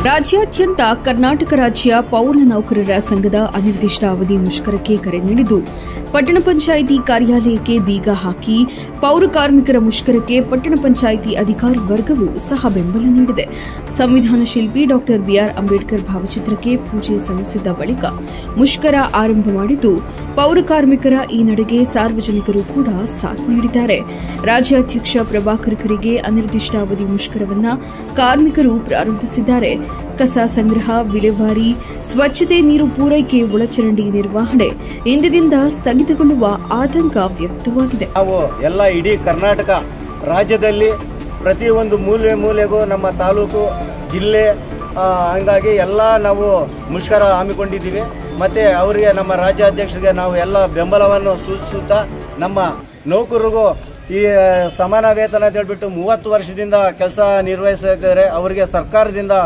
ರಾಜ್ಯಾದ್ಯಂತ ಕರ್ನಾಟಕ ರಾಜ್ಯ ಪೌರ ನೌಕರರ ಸಂಘದ ಅನಿರ್ದಿಷ್ಟಾವಧಿ ಮುಷ್ಕರಕ್ಕೆ ಕರೆ ನೀಡಿದ್ದು, ಪಟ್ಟಣ ಪಂಚಾಯಿತಿ ಕಾರ್ಯಾಲಯಕ್ಕೆ ಬೀಗ ಹಾಕಿ ಪೌರ ಕಾರ್ಮಿಕರ ಮುಷ್ಕರಕ್ಕೆ ಪಟ್ಟಣ ಪಂಚಾಯಿತಿ ಅಧಿಕಾರಿ ವರ್ಗವೂ ಸಹ ಬೆಂಬಲ ನೀಡಿದೆ. ಸಂವಿಧಾನ ಶಿಲ್ಪಿ ಡಾ ಬಿಆರ್ ಅಂಬೇಡ್ಕರ್ ಭಾವಚಿತ್ರಕ್ಕೆ ಪೂಜೆ ಸಲ್ಲಿಸಿದ ಬಳಿಕ ಮುಷ್ಕರ ಆರಂಭ ಮಾಡಿದ್ದು, ಪೌರ ಕಾರ್ಮಿಕರ ಈ ನಡೆಗೆ ಸಾರ್ವಜನಿಕರು ಕೂಡ ಸಾಥ್ ನೀಡಿದ್ದಾರೆ. ರಾಜ್ಯಾಧ್ಯಕ್ಷ ಪ್ರಭಾಕರ್ ಖರಿಗೆ ಅನಿರ್ದಿಷ್ಟಾವಧಿ ಮುಷ್ಕರವನ್ನು ಕಾರ್ಮಿಕರು ಪ್ರಾರಂಭಿಸಿದ್ದಾರೆ. ಕಸ ಸಂಗ್ರಹ, ವಿಲೇವಾರಿ, ಸ್ವಚ್ಛತೆ, ನೀರು ಪೂರೈಕೆ, ಒಳಚರಂಡಿ ನಿರ್ವಹಣೆ ಇಂದಿನಿಂದ ಸ್ಥಗಿತಗೊಳ್ಳುವ ಆತಂಕ ವ್ಯಕ್ತವಾಗಿದೆ. ನಾವು ಎಲ್ಲ ಇಡೀ ಕರ್ನಾಟಕ ರಾಜ್ಯದಲ್ಲಿ ಪ್ರತಿಯೊಂದು ಮೂಲೆಗೂ ನಮ್ಮ ತಾಲೂಕು, ಜಿಲ್ಲೆ ಹಂಗಾಗಿ ಎಲ್ಲ ನಾವು ಮುಷ್ಕರ ಹಮ್ಮಿಕೊಂಡಿದ್ದೀವಿ. ಮತ್ತು ಅವರಿಗೆ ನಮ್ಮ ರಾಜ್ಯಾಧ್ಯಕ್ಷರಿಗೆ ನಾವು ಎಲ್ಲ ಬೆಂಬಲವನ್ನು ಸೂಚಿಸುತ್ತಾ ನಮ್ಮ ನೌಕರರಿಗೂ ಈ ಸಮಾನ ವೇತನ ಅಂತ ಹೇಳ್ಬಿಟ್ಟು 30 ವರ್ಷದಿಂದ ಕೆಲಸ ನಿರ್ವಹಿಸಿದ್ದಾರೆ. ಅವರಿಗೆ ಸರ್ಕಾರದಿಂದ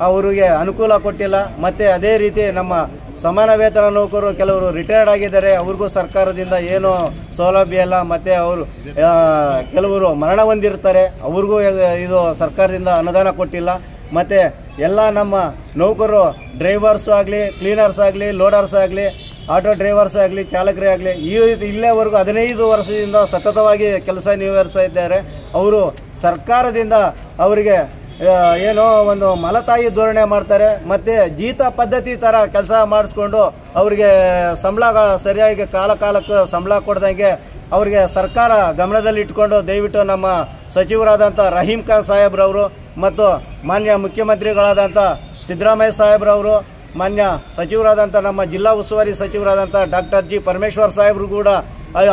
ಅವರಿಗೆ ಅನುಕೂಲ ಕೊಟ್ಟಿಲ್ಲ. ಮತ್ತು ಅದೇ ರೀತಿ ನಮ್ಮ ಸಮಾನ ವೇತನ ನೌಕರರು ಕೆಲವರು ರಿಟೈರ್ಡ್ ಆಗಿದ್ದಾರೆ, ಅವ್ರಿಗೂ ಸರ್ಕಾರದಿಂದ ಏನೂ ಸೌಲಭ್ಯ ಇಲ್ಲ. ಮತ್ತು ಅವರು ಕೆಲವರು ಮರಣ ಹೊಂದಿರ್ತಾರೆ, ಅವ್ರಿಗೂ ಇದು ಸರ್ಕಾರದಿಂದ ಅನುದಾನ ಕೊಟ್ಟಿಲ್ಲ. ಮತ್ತು ಎಲ್ಲ ನಮ್ಮ ನೌಕರರು ಡ್ರೈವರ್ಸು ಆಗಲಿ, ಕ್ಲೀನರ್ಸ್ ಆಗಲಿ, ಲೋಡರ್ಸ್ ಆಗಲಿ, ಆಟೋ ಡ್ರೈವರ್ಸ್ ಆಗಲಿ, ಚಾಲಕರೇ ಆಗಲಿ ಇಲ್ಲೇವರೆಗೂ 15 ವರ್ಷದಿಂದ ಸತತವಾಗಿ ಕೆಲಸ ನಿರ್ವಹಿಸ್ತಾ ಇದ್ದಾರೆ. ಅವರು ಸರ್ಕಾರದಿಂದ ಅವರಿಗೆ ಏನೋ ಒಂದು ಮಲತಾಯಿ ಧೋರಣೆ ಮಾಡ್ತಾರೆ. ಮತ್ತು ಜೀತ ಪದ್ಧತಿ ಥರ ಕೆಲಸ ಮಾಡಿಸ್ಕೊಂಡು ಅವರಿಗೆ ಸಂಬಳ ಸರಿಯಾಗಿ ಕಾಲಕ್ಕೆ ಸಂಬಳ ಕೊಡ್ದಂಗೆ ಅವರಿಗೆ ಸರ್ಕಾರ ಗಮನದಲ್ಲಿ ಇಟ್ಕೊಂಡು ದಯವಿಟ್ಟು ನಮ್ಮ ಸಚಿವರಾದಂಥ ರಹೀಂ ಖಾನ್ ಸಾಹೇಬ್ರವರು ಮತ್ತು ಮಾನ್ಯ ಮುಖ್ಯಮಂತ್ರಿಗಳಾದಂಥ ಸಿದ್ದರಾಮಯ್ಯ ಸಾಹೇಬ್ರವರು, ಮಾನ್ಯ ಸಚಿವರಾದಂಥ ನಮ್ಮ ಜಿಲ್ಲಾ ಉಸ್ತುವಾರಿ ಸಚಿವರಾದಂಥ ಡಾಕ್ಟರ್ ಜಿ ಪರಮೇಶ್ವರ್ ಸಾಹೇಬ್ರು ಕೂಡ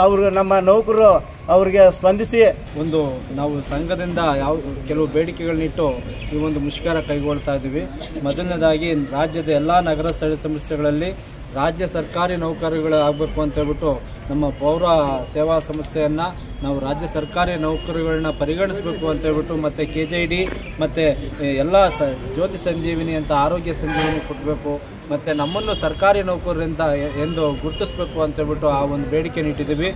ಅವರು ನಮ್ಮ ನೌಕರರು ಅವರಿಗೆ ಸ್ಪಂದಿಸಿ ನಾವು ಸಂಘದಿಂದ ಕೆಲವು ಬೇಡಿಕೆಗಳನ್ನಿಟ್ಟು ಈ ಒಂದು ಮುಷ್ಕರ ಕೈಗೊಳ್ತಾ ಇದ್ದೀವಿ. ಮೊದಲನೇದಾಗಿ ರಾಜ್ಯದ ಎಲ್ಲ ನಗರ ಸ್ಥಳೀಯ ಸಂಸ್ಥೆಗಳಲ್ಲಿ ರಾಜ್ಯ ಸರ್ಕಾರಿ ನೌಕರರುಗಳು ಆಗಬೇಕು ಅಂತ ಹೇಳ್ಬಿಟ್ಟು ನಮ್ಮ ಪೌರ ಸೇವಾ ಸಂಸ್ಥೆಯನ್ನು ನಾವು ರಾಜ್ಯ ಸರ್ಕಾರಿ ನೌಕರರುಗಳನ್ನ ಪರಿಗಣಿಸಬೇಕು ಅಂತ ಹೇಳ್ಬಿಟ್ಟು, ಮತ್ತು KJD ಮತ್ತು ಎಲ್ಲ ಜ್ಯೋತಿ ಸಂಜೀವಿನಿ ಅಂತ ಆರೋಗ್ಯ ಸಂಜೀವಿನಿ ಕೊಡಬೇಕು, ಮತ್ತು ನಮ್ಮನ್ನು ಸರ್ಕಾರಿ ನೌಕರರಿಂದ ಎಂದು ಗುರುತಿಸಬೇಕು ಅಂತ ಹೇಳ್ಬಿಟ್ಟು ಆ ಒಂದು ಬೇಡಿಕೆ ಇಟ್ಟಿದ್ದೀವಿ.